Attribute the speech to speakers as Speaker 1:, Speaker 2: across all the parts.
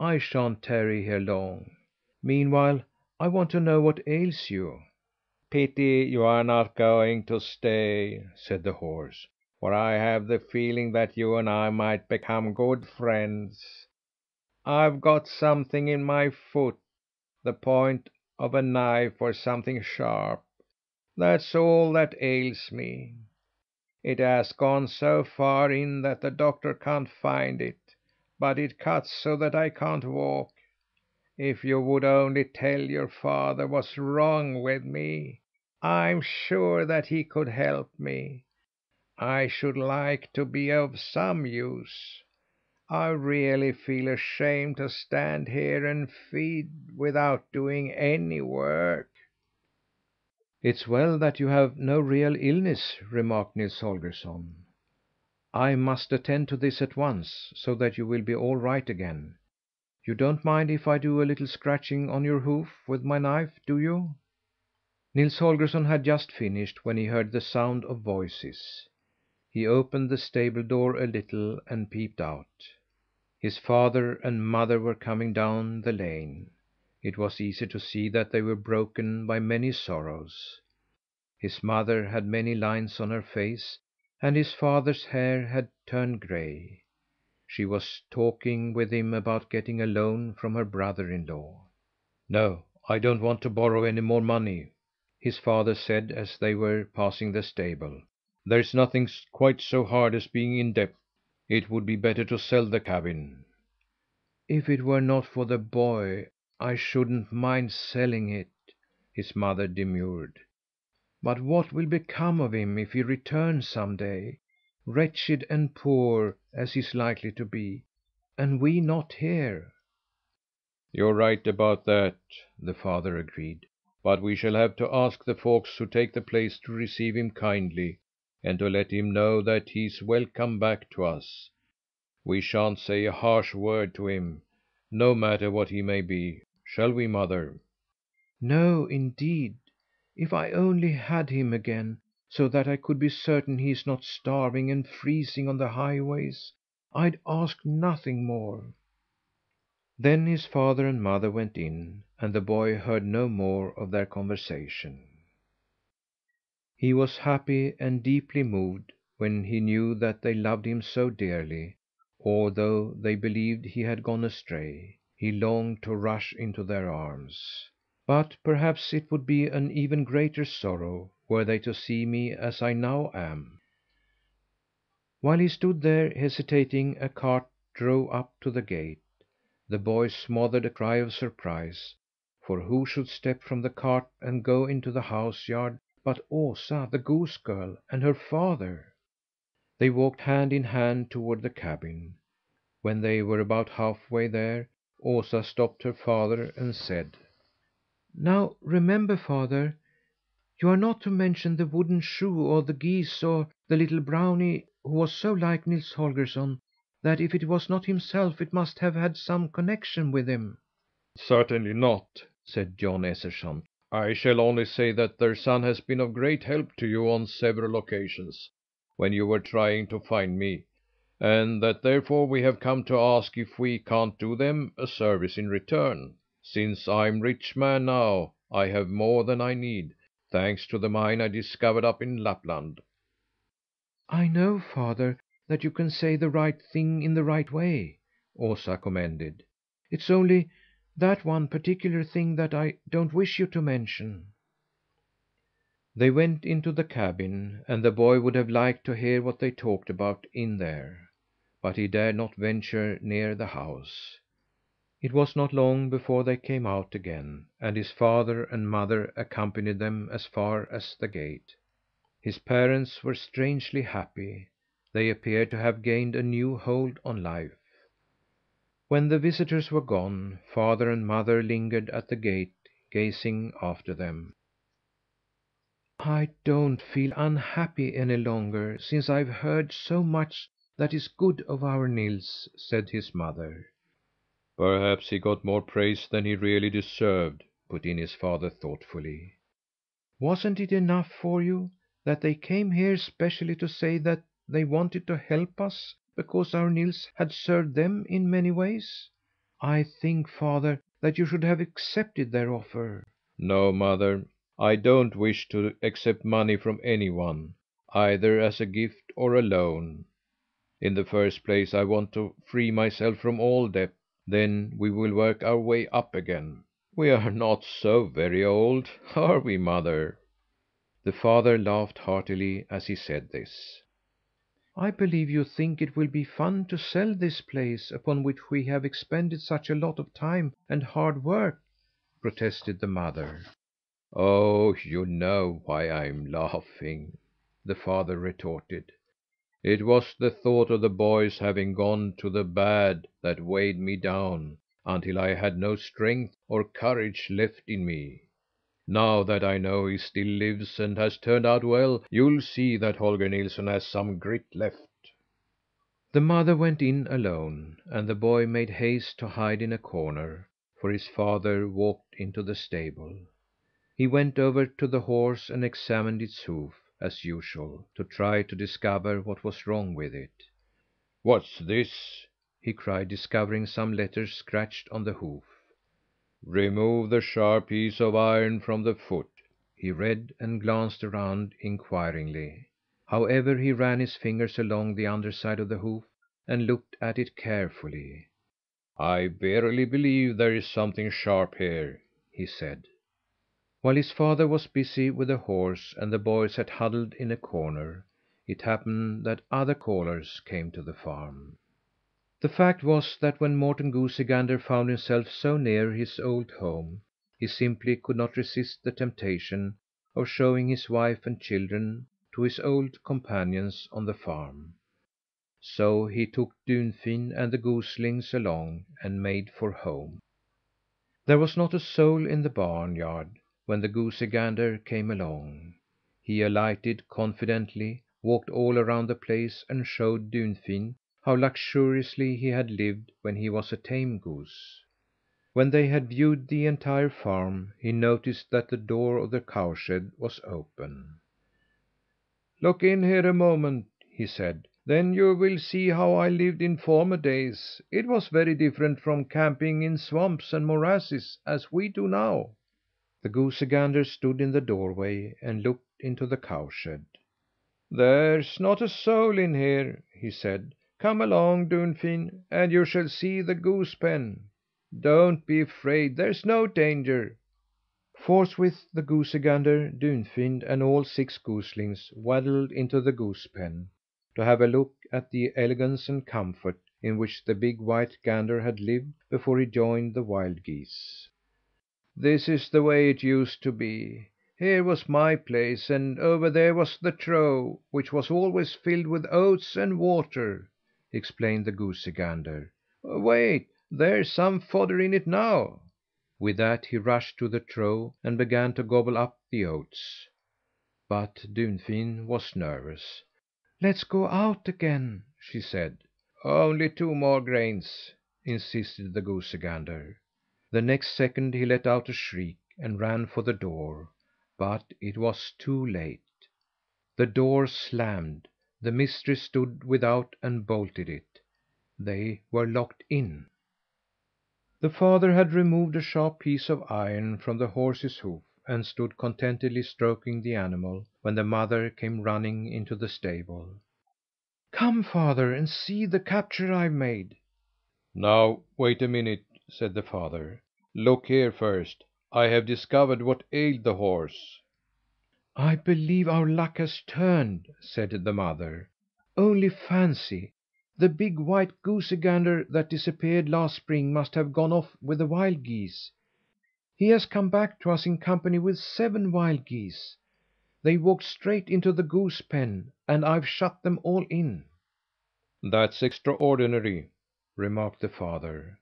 Speaker 1: I shan't tarry here long. Meanwhile, I want to know what ails you." "Pity you are not going to stay," said the horse, "for I have the feeling that you and I might become good friends. I've got something in my foot, the point of a knife or something sharp. That's all that ails me. It has gone so far in that the doctor can't find it, but it cuts so that I can't walk. If you would only tell your father what's wrong with me, I'm sure that he could help me. I should like to be of some use. I really feel ashamed to stand here and feed without doing any work." "It's well that you have no real illness," remarked Nils Holgersson. "I must attend to this at once, so that you will be all right again. You don't mind if I do a little scratching on your hoof with my knife, do you?" Nils Holgersson had just finished when he heard the sound of voices. He opened the stable door a little and peeped out. His father and mother were coming down the lane. It was easy to see that they were broken by many sorrows. His mother had many lines on her face, and his father's hair had turned gray. She was talking with him about getting a loan from her brother in law. "No, I don't want to borrow any more money," his father said as they were passing the stable. "There's nothing quite so hard as being in debt. It would be better to sell the cabin." "If it were not for the boy, I shouldn't mind selling it," his mother demurred. "But what will become of him if he returns some day, wretched and poor as he's likely to be, and we not here?"
Speaker 2: "You're right about that," the father agreed. "But we shall have to ask the folks who take the place to receive him kindly, and to let him know that he's welcome back to us. We shan't say a harsh word to him, no matter what he may be. Shall we, mother?"
Speaker 1: "No, indeed! If I only had him again, so that I could be certain he is not starving and freezing on the highways, I'd ask nothing more." Then his father and mother went in, and the boy heard no more of their conversation. He was happy and deeply moved when he knew that they loved him so dearly, although they believed he had gone astray. He longed to rush into their arms. But perhaps it would be an even greater sorrow were they to see me as I now am. While he stood there hesitating, a cart drove up to the gate. The boy smothered a cry of surprise, for who should step from the cart and go into the house yard but Osa, the goose girl, and her father. They walked hand in hand toward the cabin. When they were about halfway there, Osa stopped her father and said: "Now remember, father, you are not to mention the wooden shoe, or the geese, or the little brownie who was so like Nils Holgersson that if it was not himself it must have had some connection with him."
Speaker 2: "Certainly not," said John Esserson. "I shall only say that their son has been of great help to you on several occasions, when you were trying to find me, and that therefore we have come to ask if we can't do them a service in return. Since I'm rich man now, I have more than I need, thanks to the mine I discovered up in Lapland."
Speaker 1: "I know, father, that you can say the right thing in the right way," Osa commended. "It's only that one particular thing that I don't wish you to mention." They went into the cabin, and the boy would have liked to hear what they talked about in there, but he dared not venture near the house. It was not long before they came out again, and his father and mother accompanied them as far as the gate. His parents were strangely happy. They appeared to have gained a new hold on life. When the visitors were gone, father and mother lingered at the gate, gazing after them. "I don't feel unhappy any longer, since I've heard so much that is good of our Nils," said his mother.
Speaker 2: "Perhaps he got more praise than he really deserved," put in his father thoughtfully.
Speaker 1: "Wasn't it enough for you that they came here specially to say that they wanted to help us because our Nils had served them in many ways? I think, father, that you should have accepted their offer."
Speaker 2: "No, mother, I don't wish to accept money from anyone, either as a gift or a loan. In the first place, I want to free myself from all debt. Then we will work our way up again. We are not so very old, are we, mother?"
Speaker 1: The father laughed heartily as he said this. "I believe you think it will be fun to sell this place upon which we have expended such a lot of time and hard work," protested the mother.
Speaker 2: "Oh, you know why I'm laughing," the father retorted. "It was the thought of the boys having gone to the bad that weighed me down until I had no strength or courage left in me. Now that I know he still lives and has turned out well, you'll see that Holger Nilsson has some grit left."
Speaker 1: The mother went in alone, and the boy made haste to hide in a corner, for his father walked into the stable. He went over to the horse and examined its hoof, as usual, to try to discover what was wrong with it.
Speaker 2: "What's this?"
Speaker 1: he cried, discovering some letters scratched on the hoof.
Speaker 2: "Remove the sharp piece of iron from the foot,"
Speaker 1: he read, and glanced around inquiringly. However, he ran his fingers along the under side of the hoof and looked at it carefully.
Speaker 2: "I verily believe there is something sharp here," he said.
Speaker 1: While his father was busy with the horse and the boy sat huddled in a corner, it happened that other callers came to the farm. The fact was that when Morten Goosey Gander found himself so near his old home, he simply could not resist the temptation of showing his wife and children to his old companions on the farm. So he took Dunfin and the goslings along and made for home. There was not a soul in the barnyard when the goosey gander came along. He alighted confidently, walked all around the place, and showed Dunfin how luxuriously he had lived when he was a tame goose. When they had viewed the entire farm, he noticed that the door of the cowshed was open.
Speaker 2: "Look in here a moment," he said. "Then you will see how I lived in former days. It was very different from camping in swamps and morasses, as we do now."
Speaker 1: The goosey gander stood in the doorway and looked into the cowshed.
Speaker 2: "There's not a soul in here," he said. "Come along, Dunfin, and you shall see the goose pen. Don't be afraid, there's no danger."
Speaker 1: Forthwith the goosey gander, Dunfin, and all 6 goslings waddled into the goose pen to have a look at the elegance and comfort in which the big white gander had lived before he joined the wild geese.
Speaker 2: "This is the way it used to be. Here was my place, and over there was the trough, which was always filled with oats and water," explained the goosey gander. "Wait, there's some fodder in it now."
Speaker 1: With that he rushed to the trough and began to gobble up the oats. But Dunfin was nervous. "Let's go out again," she said.
Speaker 2: "Only 2 more grains,"
Speaker 1: insisted the goosey gander. The next second he let out a shriek and ran for the door, but it was too late. The door slammed. The mistress stood without and bolted it. They were locked in. The father had removed a sharp piece of iron from the horse's hoof and stood contentedly stroking the animal when the mother came running into the stable. "Come, father, and see the capture I've made."
Speaker 2: "Now wait a minute," said the father. "Look here first. I have discovered what ailed the horse."
Speaker 1: "I believe our luck has turned," said the mother. "Only fancy! The big white goosey gander that disappeared last spring must have gone off with the wild geese. He has come back to us in company with 7 wild geese. They walked straight into the goose pen, and I've shut them all in."
Speaker 2: "That's extraordinary," remarked the father.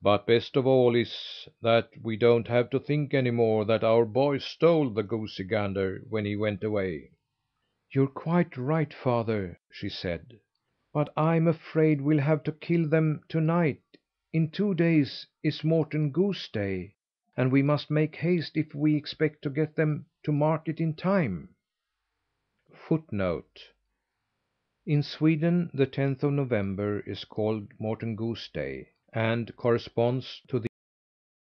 Speaker 2: "But best of all is that we don't have to think any more that our boy stole the goosey gander when he went away."
Speaker 1: "You're quite right, father," she said. "But I'm afraid we'll have to kill them to night. In 2 days is Morten Goose Day, and we must make haste if we expect to get them to market in time." Footnote: in Sweden, the 10th of November is called Morten Goose Day, and corresponds to the